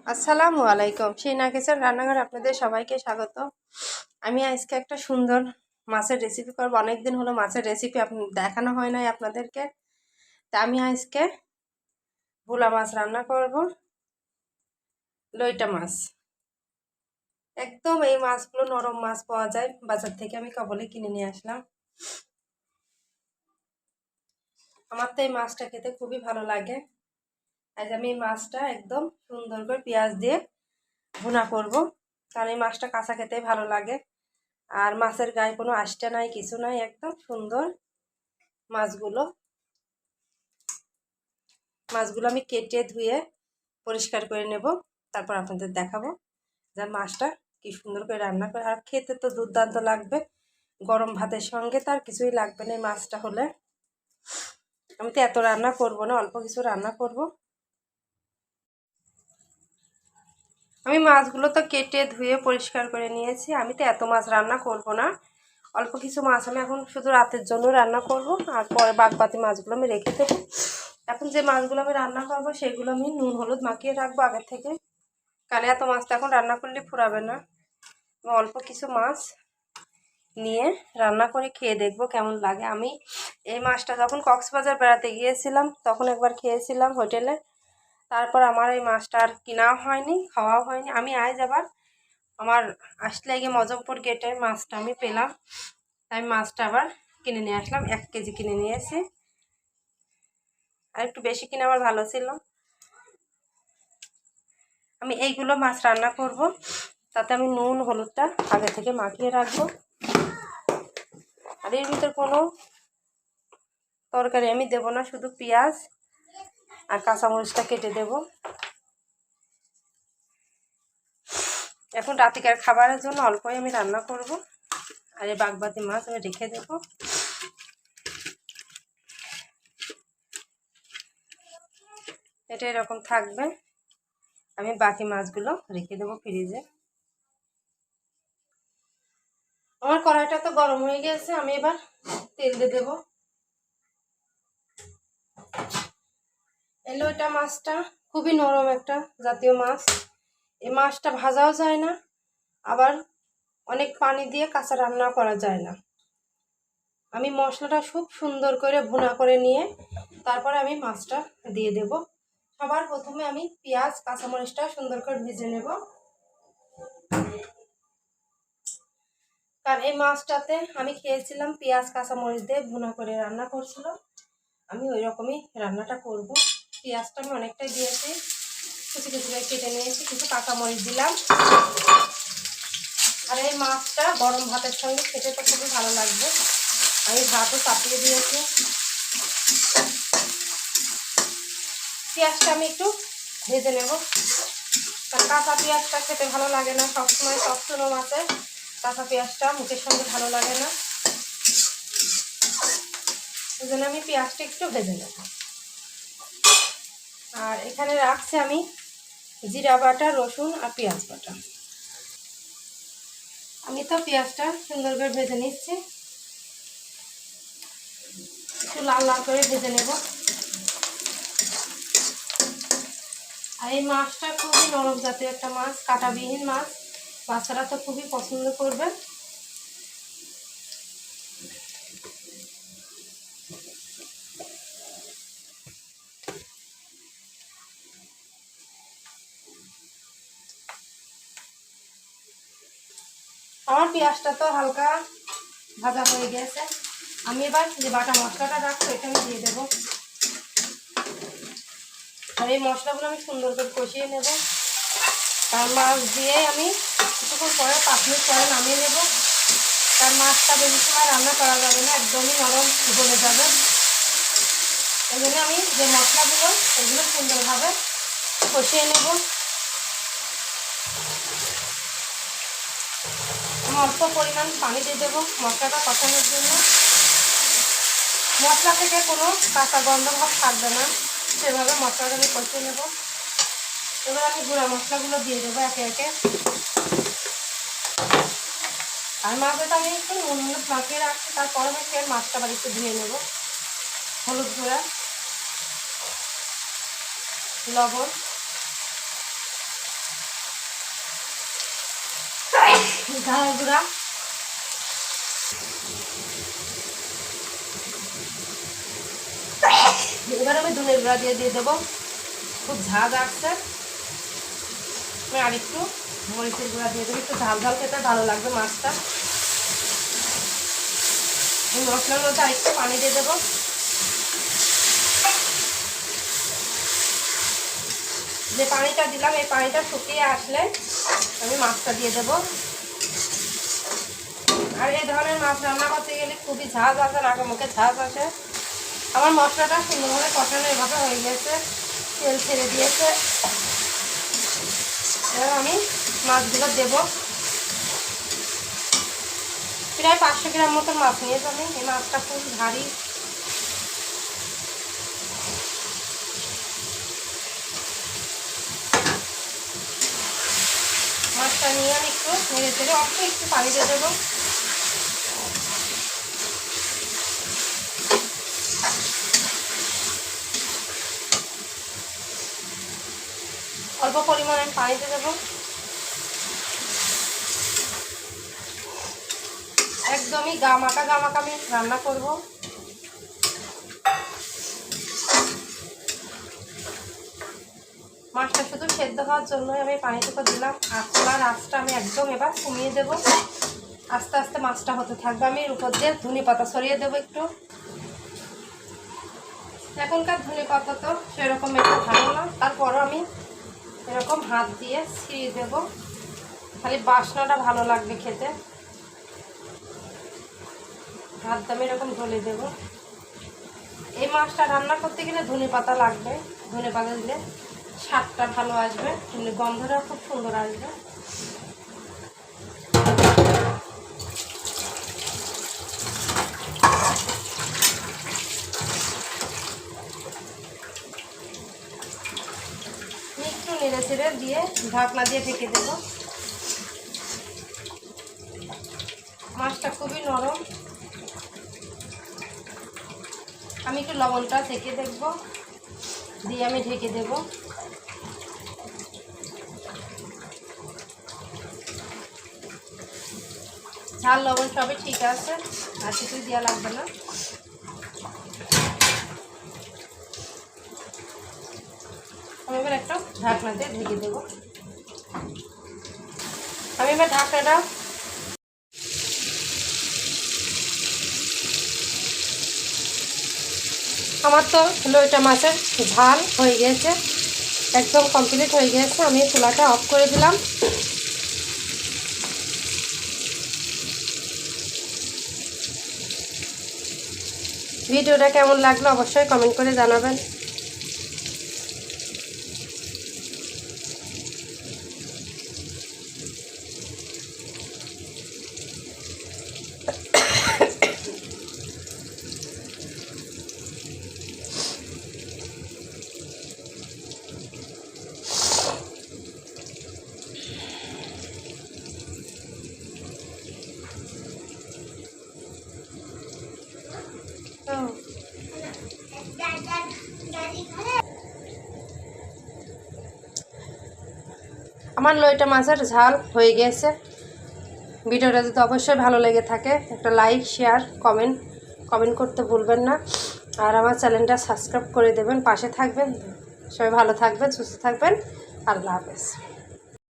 আসসালামু আলাইকুম। শিনা কিচেন রান্নাঘর আপনাদের সবাইকে স্বাগত। আমি আজকে একটা সুন্দর মাছের রেসিপি করব। অনেকদিন হলো মাছের রেসিপি দেখানো হয় নাই আপনাদেরকে। তা আমি আজকে ভোলা মাছ রান্না করব, লইটা মাছ। একদম এই মাছগুলো নরম মাছ পাওয়া যায় বাজার থেকে, আমি কেবলই কিনে নিয়ে আসলাম। আমার তো এই মাছটা খেতে খুবই ভালো লাগে। আজ আমি এই মাছটা একদম সুন্দর করে পেঁয়াজ দিয়ে ভুনা করব, কারণ এই মাছটা কাঁচা খেতেই ভালো লাগে। আর মাছের গায়ে কোনো আঁশটা নাই, কিছু নাই, একদম সুন্দর মাছগুলো। আমি কেটে ধুয়ে পরিষ্কার করে নেব, তারপর আপনাদের দেখাবো যে মাছটা কি সুন্দর করে রান্না করে। আর খেতে তো দুর্দান্ত লাগবে, গরম ভাতের সঙ্গে তার কিছুই লাগবে না এই মাছটা হলে। আমি তো এত রান্না করব না, অল্প কিছু রান্না করব। আমি মাছগুলো তো কেটে ধুয়ে পরিষ্কার করে নিয়েছি। আমি তো এত মাছ রান্না করব না, অল্প কিছু মাছ আমি এখন শুধু রাতের জন্য রান্না করব, আর পরে বাকি মাছগুলো আমি রেখে দেবো। এখন যে মাছগুলো আমি রান্না করব সেগুলো আমি নুন হলুদ মাখিয়ে রাখবো আগে থেকে, কারণ এত মাছটা এখন রান্না করলে ফুরাবে না। অল্প কিছু মাছ নিয়ে রান্না করে খেয়ে দেখবো কেমন লাগে। আমি এই মাছটা যখন কক্সবাজার বেড়াতে গিয়েছিলাম তখন একবার খেয়েছিলাম হোটেলে, তারপর আমার এই মাছটা আর কেনাও হয়নি, খাওয়াও হয়নি। আমি আজ আবার আমার আসলে গিয়ে মজমপুর গেটে মাছটা আমি পেলাম, তাই মাছটা আবার কিনে নিয়ে আসলাম। 1 কেজি কিনে নিয়েছি, আর একটু বেশি কিনে আমার ভালো ছিল। আমি এইগুলো মাছ রান্না করব, তাতে আমি নুন হলুদটা আগে থেকে মাখিয়ে রাখবো। আর এর ভিতরে কোনো তরকারি আমি দেব না, শুধু পেঁয়াজ আর কাঁচামরিচটা কেটে দেব। এখন রাতিকার খাবারের জন্য অল্পই আমি রান্না করব, আর এই বাকি মাছ আমি রেখে দেব। এটা এরকম থাকবে, আমি বাকি মাছগুলো রেখে দেবো ফ্রিজে। আমার কড়াইটা তো গরম হয়ে গেছে, আমি এবার তেল দিয়ে দেবো। এই লইটা মাছটা খুবই নরম একটা জাতীয় মাছ। এই মাছটা ভাজাও যায় না, আবার অনেক পানি দিয়ে কাঁচা রান্না করা যায় না। আমি মশলাটা খুব সুন্দর করে ভুনা করে নিয়ে তারপরে আমি মাছটা দিয়ে দেব। সবার প্রথমে আমি পেঁয়াজ কাঁচামরিচটা সুন্দর করে ভেজে নেব, কারণ এই মাছটাতে আমি খেয়েছিলাম পেঁয়াজ কাঁচামরিচ দিয়ে ভুনা করে রান্না করছিল। আমি ওই রকমই রান্নাটা করব। পেঁয়াজটা আমি অনেকটাই দিয়েছি, কুচি কুচি করে কেটে নিয়েছি, কিছু কাঁচামরিচ দিলাম। আর এই মাছটা গরম ভাতের সঙ্গে খেতে তো খুবই ভালো লাগবে। আমি ভাতও চাপিয়ে দিয়েছি। পেঁয়াজটা আমি একটু ভেজে নেব, কারণ কাঁচা পেঁয়াজটা খেতে ভালো লাগে না। সবসময় সবসময় মাছে কাঁচা পেঁয়াজটা মুখের সঙ্গে ভালো লাগে না, ওই জন্য আমি পেঁয়াজটা একটু ভেজে নেব। আর এখানে রাখছি আমি জিরা বাটা, রসুন আর পেঁয়াজ বাটা। আমি তো পেঁয়াজটা সুন্দর করে ভেজে নিচ্ছি, একটু লাল লাল করে ভেজে নেব। আর এই মাছটা খুবই নরম জাতীয় একটা মাছ, কাঁটাবিহীন মাছ, বাচ্চারা তো খুবই পছন্দ করবে। আমার পেঁয়াজটা তো হালকা ভাজা হয়ে গেছে, আমি এবার যে বাটা মশলাটা রাখবো এটা আমি দিয়ে দেবো। আর এই মশলাগুলো আমি সুন্দর করে কষিয়ে নেব, কারণ মাছ দিয়ে আমি কিছুক্ষণ পরে 5 মিনিট পরে নামিয়ে নেব। কারণ মাছটা বেশি সময় রান্না করা যাবে না, একদমই নরম গলে যাবে। এই জন্য আমি যে মশলাগুলো সেগুলো সুন্দরভাবে কষিয়ে নেব। আমি অল্প পরিমাণ পানি দিয়ে দেবো মশলাটা কষানোর জন্য। মশলা থেকে কোনো কাঁচা গন্ধ ভাব থাকবে না, সেভাবে মশলাটা আমি কষিয়ে নেব। এবার আমি গুঁড়া মশলাগুলো দিয়ে দেবো একে একে। আর মাছটা আমি একটু নুন হলুদ মাখিয়ে রাখছি, তারপর আমি ফের মাছটা আবার একটু ধুয়ে নেব। হলুদ গুঁড়া, লবণ, ঝালের গুঁড়া, এবার আমি ধনের গুঁড়া দিয়ে দেবো। খুব ঝাঁজ আসছে, আমি আরেকটু মরিচের গুঁড়া দিয়ে দেবো, একটু ঝাল ঝাল খেতে ভালো লাগবে মাছটা। এই মশলার মধ্যে আরেকটু পানি দিয়ে দেবো। যে পানিটা দিলাম এই পানিটা শুকিয়ে আসলে আমি মাছটা দিয়ে দেবো। আর এই ধরনের মাছ রান্না করতে গেলে খুবই ঝাঁজ আসে, নাকে মুখে ঝাঁজ আসে। আমার মশলাটা সুন্দরভাবে কষানো এভাবে হয়ে গেছে, তেল ছেড়ে দিয়েছে। এবার আমি মাছগুলো দেব। প্রায় 500 গ্রাম মতো মাছ নিয়েছি আমি। এই মাছটা খুব ভারী। মাছটা নিয়ে আমি একটু নেড়ে চেড়ে অল্প একটু পানি দিয়ে দেবো। অল্প পরিমাণে পানি দিয়ে দেবো। একদমই গামাকা আমি রান্না করব। মাছটা শুধু সেদ্ধ হওয়ার জন্যই আমি পানিটুকু দিলাম। আর আঁচটা আমি একদম এবার কমিয়ে দেবো। আস্তে আস্তে মাছটা হতে থাকবে। আমি এর উপর দিয়ে ধনে পাতা ছড়িয়ে দেবো একটু। এখনকার ধনে পাতা তো সেরকম একটু ভালো না, তারপরও আমি এরকম হাত দিয়ে ছিঁড়ে দেবো, খালি বাসনাটা ভালো লাগবে খেতে। হাত দিয়ে আমি এরকম ঢলে দেবো। এই মাছটা রান্না করতে গেলে ধনে পাতা লাগবে। ধনে পাতা দিলে স্বাদটা ভালো আসবে, গন্ধটা খুব সুন্দর আসবে। একটু নেড়ে চেড়ে দিয়ে ঢাকনা দিয়ে ঢেকে দেব। মাছটা খুবই নরম। আমি একটু লবণটা থেকে দেখব, দিয়ে আমি ঢেকে দেব। ঝাল লবণ সবই ঠিক আছে, আর কিছুই দেওয়া লাগবে না। আমি এবার একটা ঢাকনা দিয়ে ঢেকে দেব। আমি এবার ঢাকনাটা আমার তো লইটা মাছের ঝাল হয়ে গেছে, একদম কমপ্লিট হয়ে গেছে। আমি চুলাটা অফ করে দিলাম। ভিডিওটা কেমন লাগলো অবশ্যই কমেন্ট করে জানাবেন। আমার লইটা মাছের ঝাল হয়ে গেছে। ভিডিওটা যদি অবশ্যই ভালো লেগে থাকে একটা লাইক শেয়ার কমেন্ট করতে ভুলবেন না। আর আমার চ্যানেলটা সাবস্ক্রাইব করে দেবেন, পাশে থাকবেন। সবাই ভালো থাকবেন, সুস্থ থাকবেন। আল্লাহ হাফেজ।